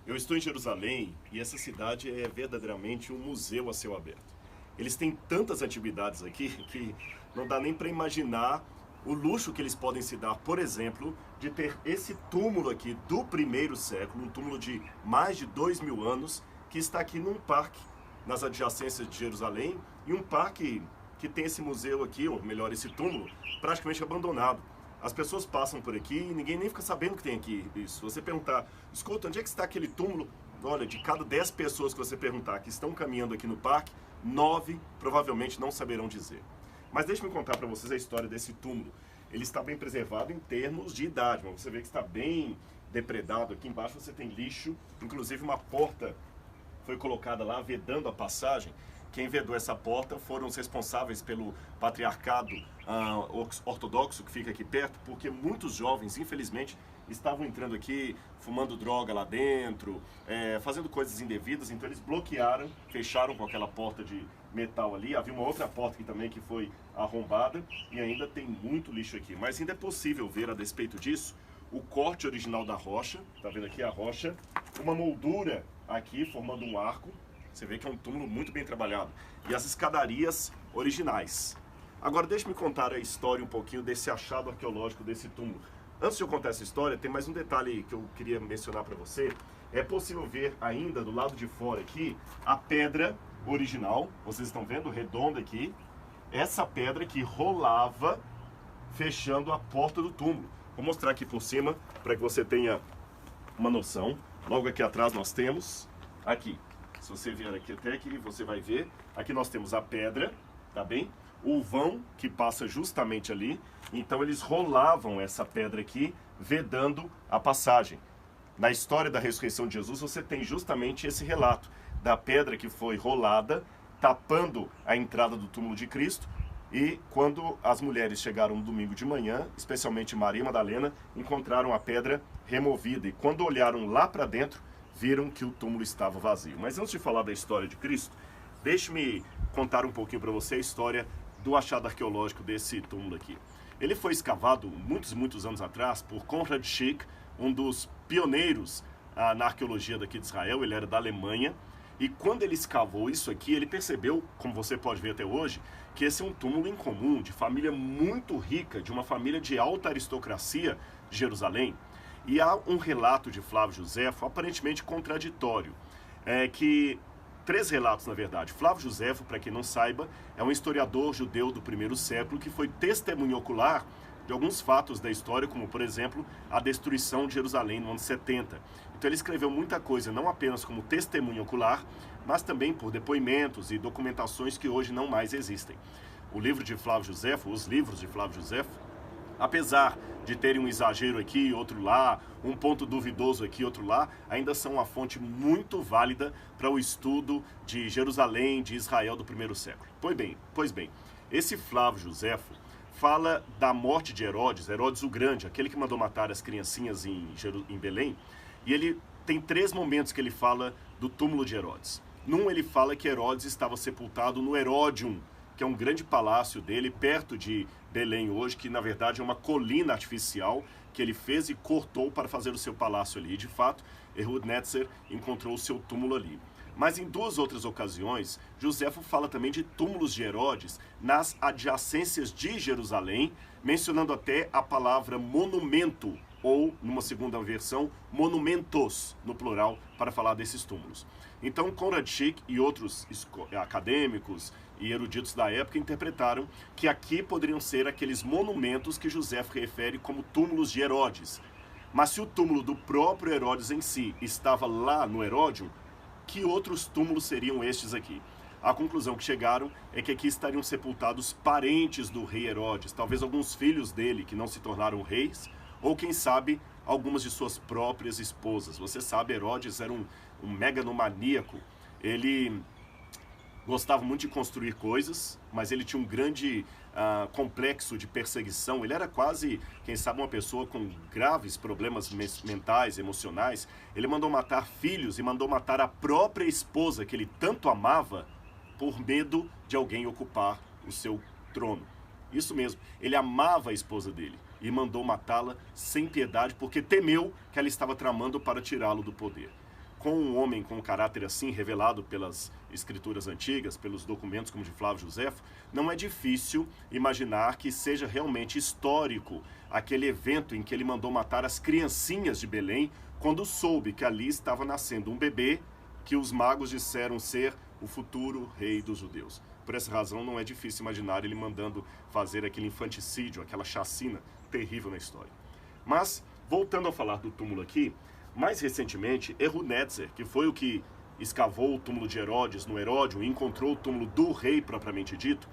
Eu estou em Jerusalém e essa cidade é verdadeiramente um museu a céu aberto. Eles têm tantas atividades aqui que não dá nem para imaginar o luxo que eles podem se dar, por exemplo, de ter esse túmulo aqui do primeiro século, um túmulo de mais de 2000 anos, que está aqui num parque nas adjacências de Jerusalém, e um parque que tem esse museu aqui, ou melhor, esse túmulo, praticamente abandonado. As pessoas passam por aqui e ninguém nem fica sabendo que tem aqui isso. Se você perguntar, escuta, onde é que está aquele túmulo? Olha, de cada 10 pessoas que você perguntar que estão caminhando aqui no parque, 9 provavelmente não saberão dizer. Mas deixe-me contar para vocês a história desse túmulo. Ele está bem preservado em termos de idade, mas você vê que está bem depredado. Aqui embaixo você tem lixo, inclusive uma porta foi colocada lá vedando a passagem. Quem vedou essa porta foram os responsáveis pelo patriarcado ortodoxo que fica aqui perto, porque muitos jovens, infelizmente, estavam entrando aqui, fumando droga lá dentro, fazendo coisas indevidas, então eles bloquearam, fecharam com aquela porta de metal ali. Havia uma outra porta aqui também que foi arrombada e ainda tem muito lixo aqui. Mas ainda é possível ver, a despeito disso, o corte original da rocha, tá vendo aqui a rocha, uma moldura aqui formando um arco. Você vê que é um túmulo muito bem trabalhado. E as escadarias originais. Agora deixe-me contar a história um pouquinho desse achado arqueológico desse túmulo. Antes de eu contar essa história, tem mais um detalhe que eu queria mencionar para você. É possível ver ainda do lado de fora aqui a pedra original. Vocês estão vendo, redonda aqui. Essa pedra que rolava fechando a porta do túmulo. Vou mostrar aqui por cima para que você tenha uma noção. Logo aqui atrás nós temos aqui. Se você vier aqui até aqui, você vai ver. Aqui nós temos a pedra, tá bem? O vão que passa justamente ali. Então eles rolavam essa pedra aqui, vedando a passagem. Na história da ressurreição de Jesus, você tem justamente esse relato da pedra que foi rolada, tapando a entrada do túmulo de Cristo. E quando as mulheres chegaram no domingo de manhã, especialmente Maria Madalena, encontraram a pedra removida. E quando olharam lá para dentro, viram que o túmulo estava vazio. Mas antes de falar da história de Cristo, deixe-me contar um pouquinho para você a história do achado arqueológico desse túmulo aqui. Ele foi escavado muitos anos atrás por Konrad Schick, um dos pioneiros na arqueologia daqui de Israel. Ele era da Alemanha. E quando ele escavou isso aqui, ele percebeu, como você pode ver até hoje, que esse é um túmulo incomum, de família muito rica, de uma família de alta aristocracia de Jerusalém. E há um relato de Flávio Josefo aparentemente contraditório, que 3 relatos na verdade. Flávio Josefo, para quem não saiba, é um historiador judeu do primeiro século que foi testemunho ocular de alguns fatos da história, como por exemplo a destruição de Jerusalém no ano 70. Então ele escreveu muita coisa, não apenas como testemunho ocular, mas também por depoimentos e documentações que hoje não mais existem. O livro de Flávio Josefo, os livros de Flávio Josefo, apesar de terem um exagero aqui e outro lá, um ponto duvidoso aqui e outro lá, ainda são uma fonte muito válida para o estudo de Jerusalém, de Israel do primeiro século. Pois bem, esse Flávio Josefo fala da morte de Herodes, Herodes o Grande, aquele que mandou matar as criancinhas em Belém, e ele tem 3 momentos que ele fala do túmulo de Herodes. Num ele fala que Herodes estava sepultado no Heródium, que é um grande palácio dele, perto de Belém hoje, que na verdade é uma colina artificial que ele fez e cortou para fazer o seu palácio ali. E de fato, Ehud Netzer encontrou o seu túmulo ali. Mas em 2 outras ocasiões, Josefo fala também de túmulos de Herodes nas adjacências de Jerusalém, mencionando até a palavra monumento, ou, numa segunda versão, monumentos, no plural, para falar desses túmulos. Então, Konrad Schick e outros acadêmicos e eruditos da época interpretaram que aqui poderiam ser aqueles monumentos que Josefo refere como túmulos de Herodes. Mas se o túmulo do próprio Herodes em si estava lá no Heródium, que outros túmulos seriam estes aqui? A conclusão que chegaram é que aqui estariam sepultados parentes do rei Herodes, talvez alguns filhos dele que não se tornaram reis, ou quem sabe algumas de suas próprias esposas. Você sabe, Herodes era um megalomaníaco. Ele gostava muito de construir coisas, mas ele tinha um grande complexo de perseguição. Ele era quase, quem sabe, uma pessoa com graves problemas mentais, emocionais. Ele mandou matar filhos e mandou matar a própria esposa, que ele tanto amava, por medo de alguém ocupar o seu trono. Isso mesmo, ele amava a esposa dele e mandou matá-la sem piedade, porque temeu que ela estava tramando para tirá-lo do poder. com um homem com um caráter assim, revelado pelas escrituras antigas, pelos documentos como de Flávio Josefo, não é difícil imaginar que seja realmente histórico aquele evento em que ele mandou matar as criancinhas de Belém, quando soube que ali estava nascendo um bebê que os magos disseram ser o futuro rei dos judeus. Por essa razão, não é difícil imaginar ele mandando fazer aquele infanticídio, aquela chacina terrível na história. Mas, voltando a falar do túmulo aqui, mais recentemente, Ehud Netzer, que foi o que escavou o túmulo de Herodes no Heródio e encontrou o túmulo do rei propriamente dito,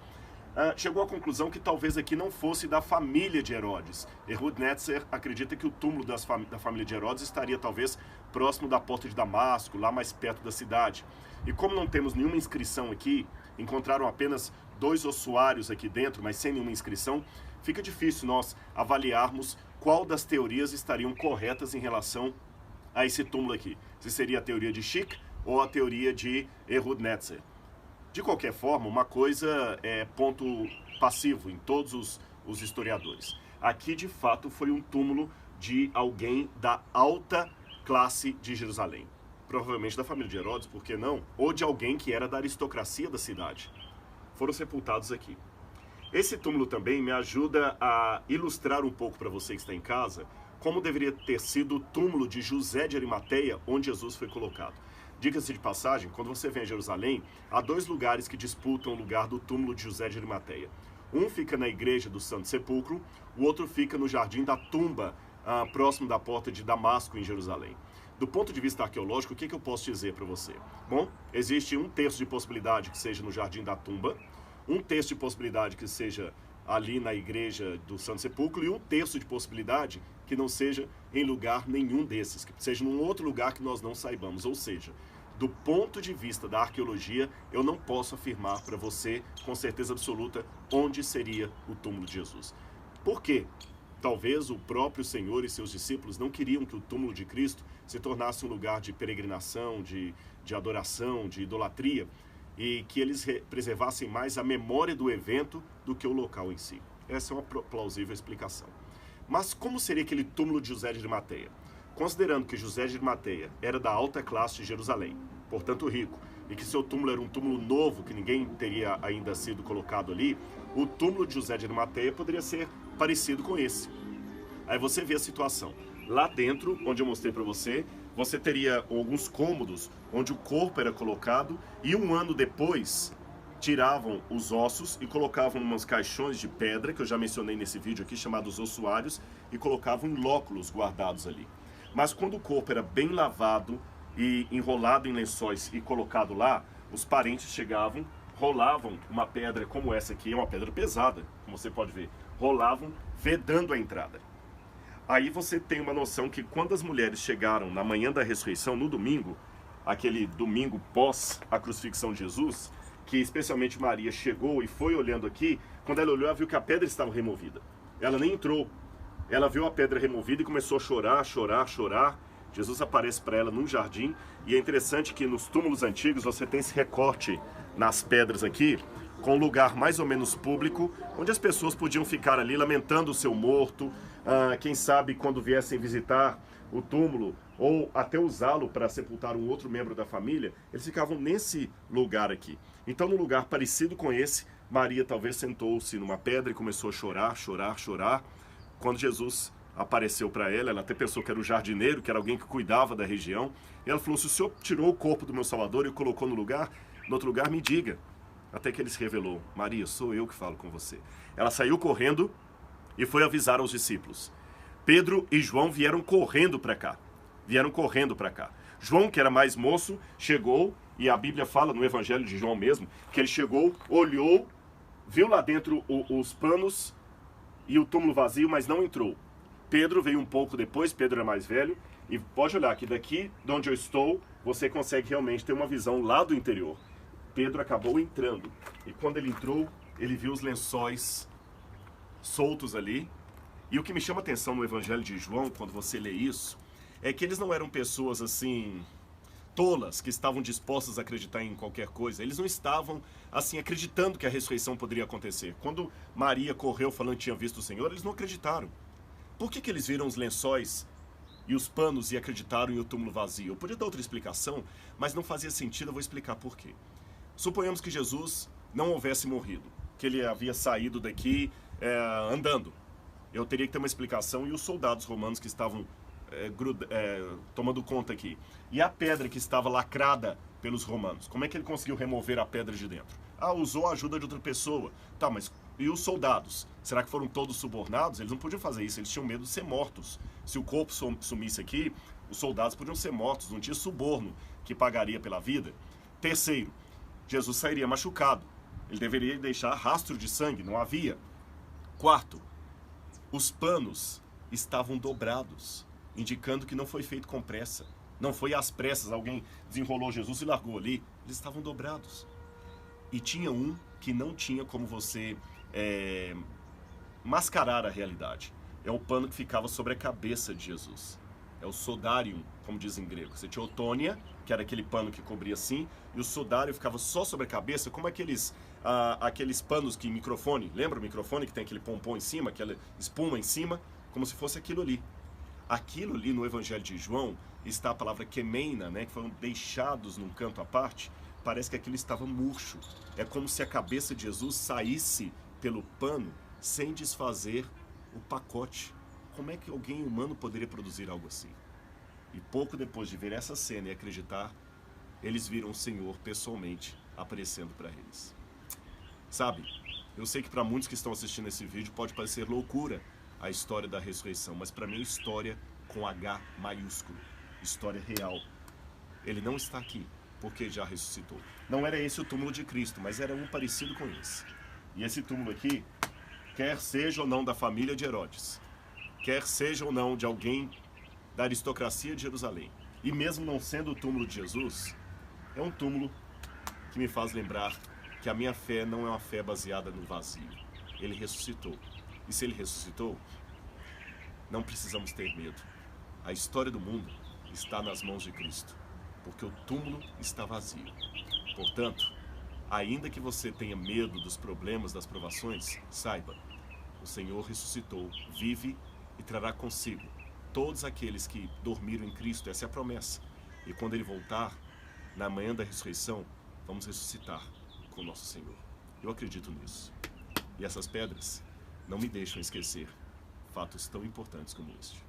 chegou à conclusão que talvez aqui não fosse da família de Herodes. Ehud Netzer acredita que o túmulo da família de Herodes estaria talvez próximo da porta de Damasco, lá mais perto da cidade. E como não temos nenhuma inscrição aqui, encontraram apenas 2 ossuários aqui dentro, mas sem nenhuma inscrição, fica difícil nós avaliarmos qual das teorias estariam corretas em relação a esse túmulo aqui. Se seria a teoria de Schick ou a teoria de Ehud Netzer. De qualquer forma, uma coisa é ponto passivo em todos os historiadores. Aqui, de fato, foi um túmulo de alguém da alta classe de Jerusalém. Provavelmente da família de Herodes, por que não? Ou de alguém que era da aristocracia da cidade. Foram sepultados aqui. Esse túmulo também me ajuda a ilustrar um pouco para você que está em casa como deveria ter sido o túmulo de José de Arimateia, onde Jesus foi colocado. Diga-se de passagem, quando você vem a Jerusalém, há 2 lugares que disputam o lugar do túmulo de José de Arimateia. Um fica na igreja do Santo Sepulcro, o outro fica no Jardim da Tumba, próximo da porta de Damasco, em Jerusalém. Do ponto de vista arqueológico, o que eu posso dizer para você? Bom, existe 1/3 de possibilidade que seja no Jardim da Tumba, 1/3 de possibilidade que seja ali na igreja do Santo Sepulcro e 1/3 de possibilidade que não seja em lugar nenhum desses, que seja num outro lugar que nós não saibamos. Ou seja, do ponto de vista da arqueologia, eu não posso afirmar para você com certeza absoluta onde seria o túmulo de Jesus. Por quê? Talvez o próprio Senhor e seus discípulos não queriam que o túmulo de Cristo se tornasse um lugar de peregrinação, de adoração, de idolatria, e que eles preservassem mais a memória do evento do que o local em si. Essa é uma plausível explicação. Mas como seria aquele túmulo de José de Arimateia? Considerando que José de Arimateia era da alta classe de Jerusalém, portanto rico, e que seu túmulo era um túmulo novo, que ninguém teria ainda sido colocado ali, o túmulo de José de Arimateia poderia ser parecido com esse. Aí você vê a situação. Lá dentro, onde eu mostrei para você, você teria alguns cômodos onde o corpo era colocado e 1 ano depois tiravam os ossos e colocavam em uns caixões de pedra, que eu já mencionei nesse vídeo aqui, chamados ossuários, e colocavam em lóculos guardados ali. Mas quando o corpo era bem lavado e enrolado em lençóis e colocado lá, os parentes chegavam, rolavam uma pedra como essa aqui, é uma pedra pesada, como você pode ver, rolavam vedando a entrada. Aí você tem uma noção que quando as mulheres chegaram na manhã da ressurreição, no domingo, aquele domingo pós a crucifixão de Jesus, que especialmente Maria chegou e foi olhando aqui, quando ela olhou, ela viu que a pedra estava removida. Ela nem entrou. Ela viu a pedra removida e começou a chorar, chorar, chorar. Jesus aparece para ela num jardim, e é interessante que nos túmulos antigos você tem esse recorte nas pedras aqui, com um lugar mais ou menos público, onde as pessoas podiam ficar ali lamentando o seu morto, quem sabe quando viessem visitar o túmulo, ou até usá-lo para sepultar um outro membro da família, eles ficavam nesse lugar aqui. Então, num lugar parecido com esse, Maria talvez sentou-se numa pedra e começou a chorar, chorar, chorar. Quando Jesus apareceu para ela, ela até pensou que era o jardineiro, que era alguém que cuidava da região, e ela falou: se o senhor tirou o corpo do meu Salvador e o colocou no outro lugar, me diga. Até que ele se revelou: Maria, sou eu que falo com você. Ela saiu correndo e foi avisar aos discípulos. Pedro e João vieram correndo para cá. João, que era mais moço, chegou, e a Bíblia fala no Evangelho de João mesmo, que ele chegou, olhou, viu lá dentro os panos e o túmulo vazio, mas não entrou. Pedro veio um pouco depois, Pedro era mais velho, e pode olhar que daqui de onde eu estou, você consegue realmente ter uma visão lá do interior. Pedro acabou entrando, e quando ele entrou, ele viu os lençóis soltos ali. E o que me chama a atenção no Evangelho de João, quando você lê isso, é que eles não eram pessoas assim tolas, que estavam dispostas a acreditar em qualquer coisa. Eles não estavam assim acreditando que a ressurreição poderia acontecer. Quando Maria correu falando que tinha visto o Senhor, eles não acreditaram. Por que eles viram os lençóis e os panos e acreditaram e o túmulo vazio. Eu podia dar outra explicação, mas não fazia sentido, eu vou explicar por quê. Suponhamos que Jesus não houvesse morrido, que ele havia saído daqui andando. Eu teria que ter uma explicação, e os soldados romanos que estavam tomando conta aqui. E a pedra que estava lacrada pelos romanos, como é que ele conseguiu remover a pedra de dentro? Usou a ajuda de outra pessoa. Tá, mas e os soldados? Será que foram todos subornados? Eles não podiam fazer isso, eles tinham medo de ser mortos. Se o corpo sumisse aqui, os soldados podiam ser mortos, não tinha suborno que pagaria pela vida. Terceiro, Jesus sairia machucado. Ele deveria deixar rastro de sangue, não havia. Quarto, os panos estavam dobrados, indicando que não foi feito com pressa. Não foi às pressas, alguém desenrolou Jesus e largou ali. Eles estavam dobrados. E tinha um que não tinha como você mascarar a realidade. É o pano que ficava sobre a cabeça de Jesus. É o sodarium, como diz em grego. Você tinha o tônia, que era aquele pano que cobria assim, e o sodário ficava só sobre a cabeça, como aqueles panos que microfone, lembra o microfone que tem aquele pompom em cima, aquela espuma em cima, como se fosse aquilo ali. Aquilo ali no Evangelho de João está a palavra quemeina, né, que foram deixados num canto à parte. Parece que aquilo estava murcho. É como se a cabeça de Jesus saísse pelo pano sem desfazer o pacote. Como é que alguém humano poderia produzir algo assim? E pouco depois de ver essa cena e acreditar, eles viram o Senhor pessoalmente aparecendo para eles. Sabe, eu sei que para muitos que estão assistindo esse vídeo pode parecer loucura a história da ressurreição, mas para mim é história com H maiúsculo, história real. Ele não está aqui porque já ressuscitou. Não era esse o túmulo de Cristo, mas era um parecido com esse. E esse túmulo aqui, quer seja ou não da família de Herodes, quer seja ou não de alguém da aristocracia de Jerusalém, e mesmo não sendo o túmulo de Jesus, é um túmulo que me faz lembrar que a minha fé não é uma fé baseada no vazio. Ele ressuscitou. E se ele ressuscitou, não precisamos ter medo. A história do mundo está nas mãos de Cristo, porque o túmulo está vazio. Portanto, ainda que você tenha medo dos problemas, das provações, saiba, o Senhor ressuscitou, vive e trará consigo todos aqueles que dormiram em Cristo. Essa é a promessa. E quando Ele voltar, na manhã da ressurreição, vamos ressuscitar com o nosso Senhor. Eu acredito nisso. E essas pedras não me deixam esquecer fatos tão importantes como este.